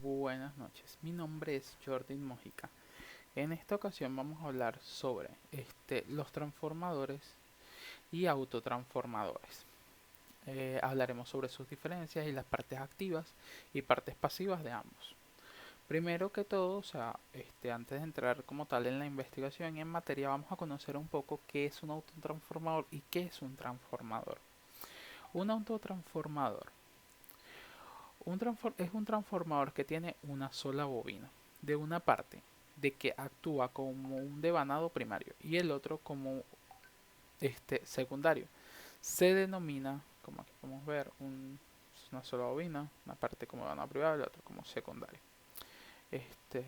Buenas noches, mi nombre es Jordi Mojica. En esta ocasión vamos a hablar sobre los transformadores y autotransformadores. Hablaremos sobre sus diferencias y las partes activas y partes pasivas de ambos. Primero que todo, antes de entrar como tal en la investigación en materia, vamos a conocer un poco qué es un autotransformador y qué es un transformador. Un autotransformador es un transformador que tiene una sola bobina, de una parte de que actúa como un devanado primario y el otro como secundario. Se denomina, como aquí podemos ver, una sola bobina, una parte como devanado primario y la otra como secundario. Este,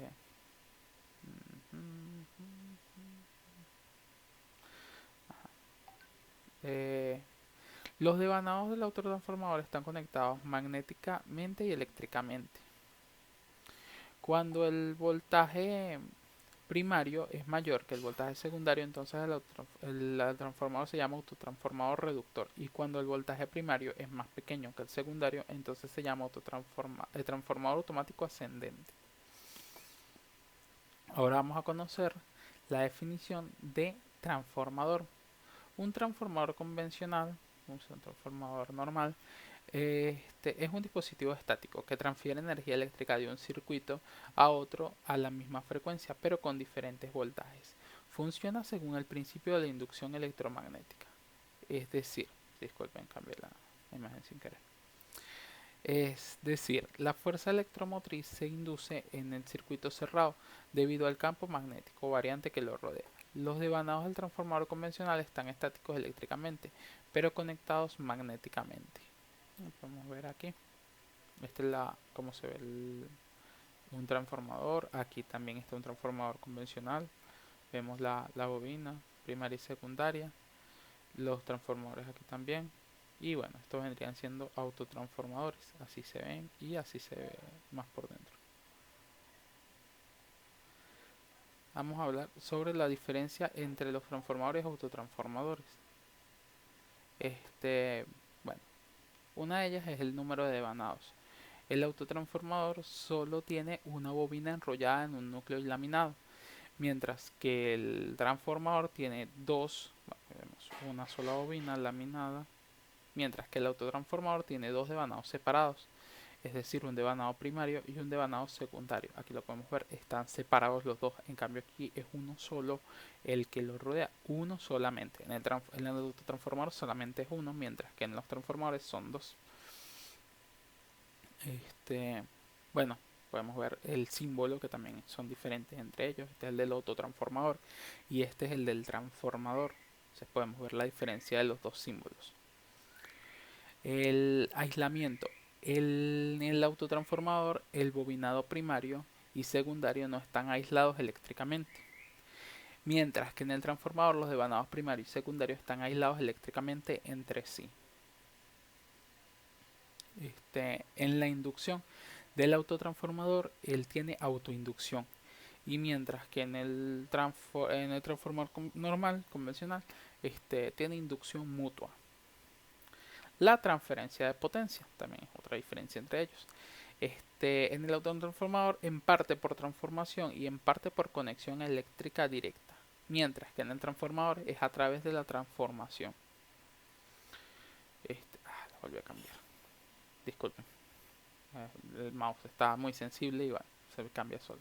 eh, los devanados del autotransformador están conectados magnéticamente y eléctricamente. Cuando el voltaje primario es mayor que el voltaje secundario, entonces el transformador se llama autotransformador reductor. Y cuando el voltaje primario es más pequeño que el secundario, entonces se llama transformador automático ascendente. Ahora vamos a conocer la definición de transformador. Un transformador convencional, un transformador normal, es un dispositivo estático que transfiere energía eléctrica de un circuito a otro a la misma frecuencia, pero con diferentes voltajes. Funciona según el principio de la inducción electromagnética. Es decir, disculpen, cambié la imagen sin querer. Es decir, la fuerza electromotriz se induce en el circuito cerrado debido al campo magnético variante que lo rodea. Los devanados del transformador convencional están estáticos eléctricamente, pero conectados magnéticamente. Podemos ver aquí. Esta es cómo se ve un transformador. Aquí también está un transformador convencional. Vemos la bobina primaria y secundaria. Los transformadores aquí también. Y bueno, estos vendrían siendo autotransformadores. Así se ven y así se ve más por dentro. Vamos a hablar sobre la diferencia entre los transformadores y autotransformadores. Bueno, una de ellas es el número de devanados. El autotransformador solo tiene una bobina enrollada en un núcleo laminado, mientras que el transformador tiene una sola bobina laminada, mientras que el autotransformador tiene dos devanados separados, es decir, un devanado primario y un devanado secundario. Aquí lo podemos ver, están separados los dos, en cambio aquí es uno solo el que lo rodea, uno solamente. En el autotransformador solamente es uno, mientras que en los transformadores son dos. Bueno, podemos ver el símbolo que también son diferentes entre ellos. Este es el del autotransformador y este es el del transformador. Entonces podemos ver la diferencia de los dos símbolos. El aislamiento. En el autotransformador, el bobinado primario y secundario no están aislados eléctricamente. Mientras que en el transformador los devanados primario y secundario están aislados eléctricamente entre sí. En la inducción del autotransformador, él tiene autoinducción. Y mientras que en el transformador normal, convencional, tiene inducción mutua. La transferencia de potencia, también es otra diferencia entre ellos. En el autotransformador, en parte por transformación y en parte por conexión eléctrica directa. Mientras que en el transformador es a través de la transformación. Lo volví a cambiar. Disculpen. El mouse está muy sensible y bueno, se cambia solo.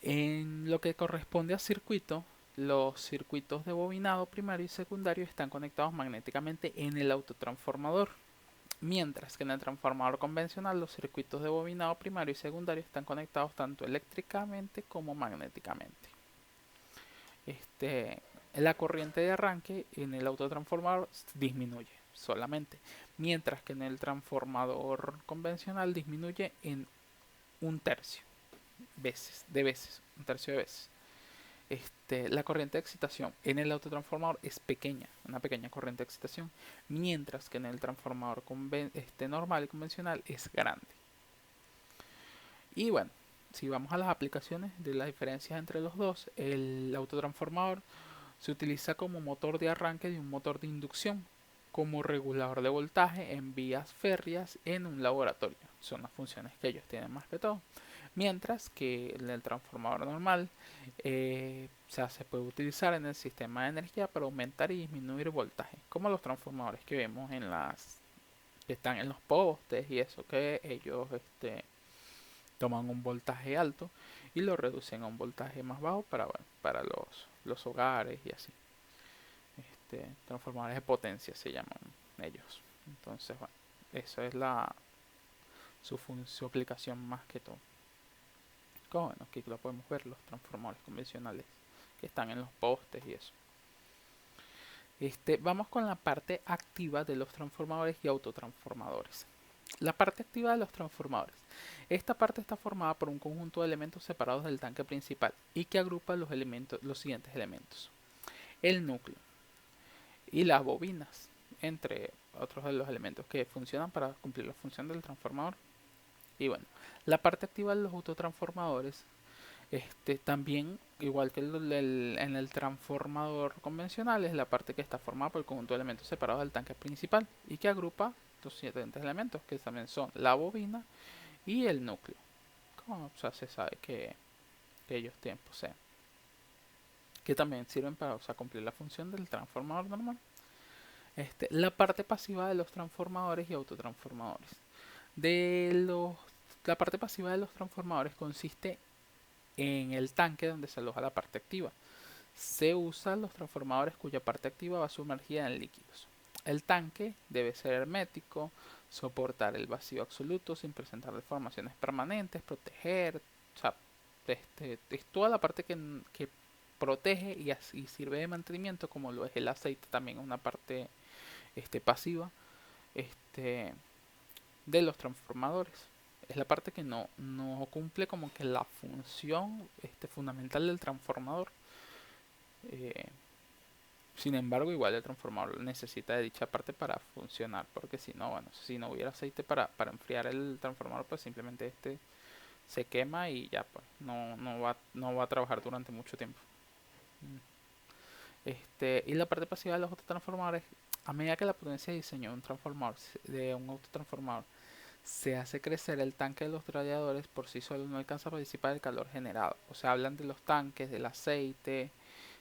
En lo que corresponde a circuito, los circuitos de bobinado primario y secundario están conectados magnéticamente en el autotransformador, mientras que en el transformador convencional los circuitos de bobinado primario y secundario están conectados tanto eléctricamente como magnéticamente. La corriente de arranque en el autotransformador disminuye solamente, mientras que en el transformador convencional disminuye en un tercio un tercio de veces. La corriente de excitación en el autotransformador es pequeña, una pequeña corriente de excitación, mientras que en el transformador normal y convencional es grande. Y bueno, si vamos a las aplicaciones de las diferencias entre los dos, el autotransformador se utiliza como motor de arranque de un motor de inducción, como regulador de voltaje en vías férreas en un laboratorio. son las funciones que ellos tienen más que todo. Mientras que el transformador normal se puede utilizar en el sistema de energía para aumentar y disminuir voltaje, como los transformadores que vemos en las que están en los postes y eso, que ellos toman un voltaje alto y lo reducen a un voltaje más bajo para, bueno, para los hogares y así. Transformadores de potencia se llaman ellos. Entonces, bueno, eso es su aplicación más que todo. Como bueno, aquí lo podemos ver, los transformadores convencionales que están en los postes y eso. Vamos con la parte activa de los transformadores y autotransformadores. La parte activa de los transformadores. Esta parte está formada por un conjunto de elementos separados del tanque principal y que agrupa los siguientes elementos: el núcleo y las bobinas, entre otros de los elementos que funcionan para cumplir la función del transformador. Y bueno, la parte activa de los autotransformadores, también, igual que en el transformador convencional, es la parte que está formada por el conjunto de elementos separados del tanque principal y que agrupa los siguientes elementos, que también son la bobina y el núcleo. Como se sabe que ellos poseen, que también sirven para cumplir la función del transformador normal. La parte pasiva de los transformadores y autotransformadores. La parte pasiva de los transformadores consiste en el tanque donde se aloja la parte activa. Se usan los transformadores cuya parte activa va sumergida en líquidos. El tanque debe ser hermético, soportar el vacío absoluto sin presentar deformaciones permanentes, proteger, o sea, es toda la parte que protege y así sirve de mantenimiento, como lo es el aceite, también una parte pasiva este, de los transformadores. Es la parte que no cumple como que la función fundamental del transformador. Eh, Sin embargo, igual el transformador necesita de dicha parte para funcionar, porque si no, bueno, si no hubiera aceite para enfriar el transformador, pues simplemente se quema y ya, pues no va a trabajar durante mucho tiempo. Y la parte pasiva de los autotransformadores, a medida que la potencia de diseño de un autotransformador se hace crecer, el tanque de los radiadores por sí solo no alcanza a disipar el calor generado. O sea, hablan de los tanques, del aceite,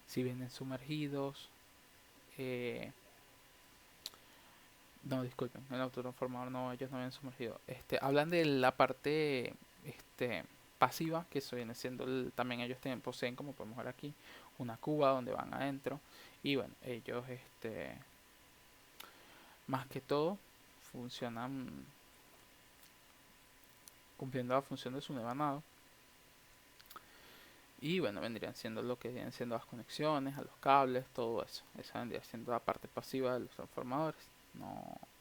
si vienen sumergidos. No, disculpen, el autotransformador no, ellos no vienen sumergidos. Hablan de la parte pasiva, que eso viene siendo también ellos poseen, como podemos ver aquí, una cuba donde van adentro. Y bueno, ellos más que todo funcionan cumpliendo la función de su nevanado. Y bueno, vendrían siendo lo que vienen siendo las conexiones, a los cables, todo eso. Esa vendría siendo la parte pasiva de los transformadores,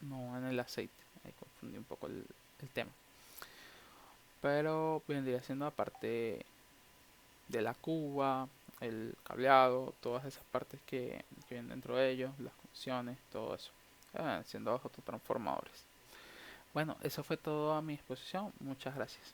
no en el aceite. Ahí confundí un poco el tema. Pero vendría siendo la parte de la cuba, el cableado, todas esas partes que vienen dentro de ellos, las conexiones, todo eso. Siendo los autotransformadores. Bueno, eso fue todo a mi exposición. Muchas gracias.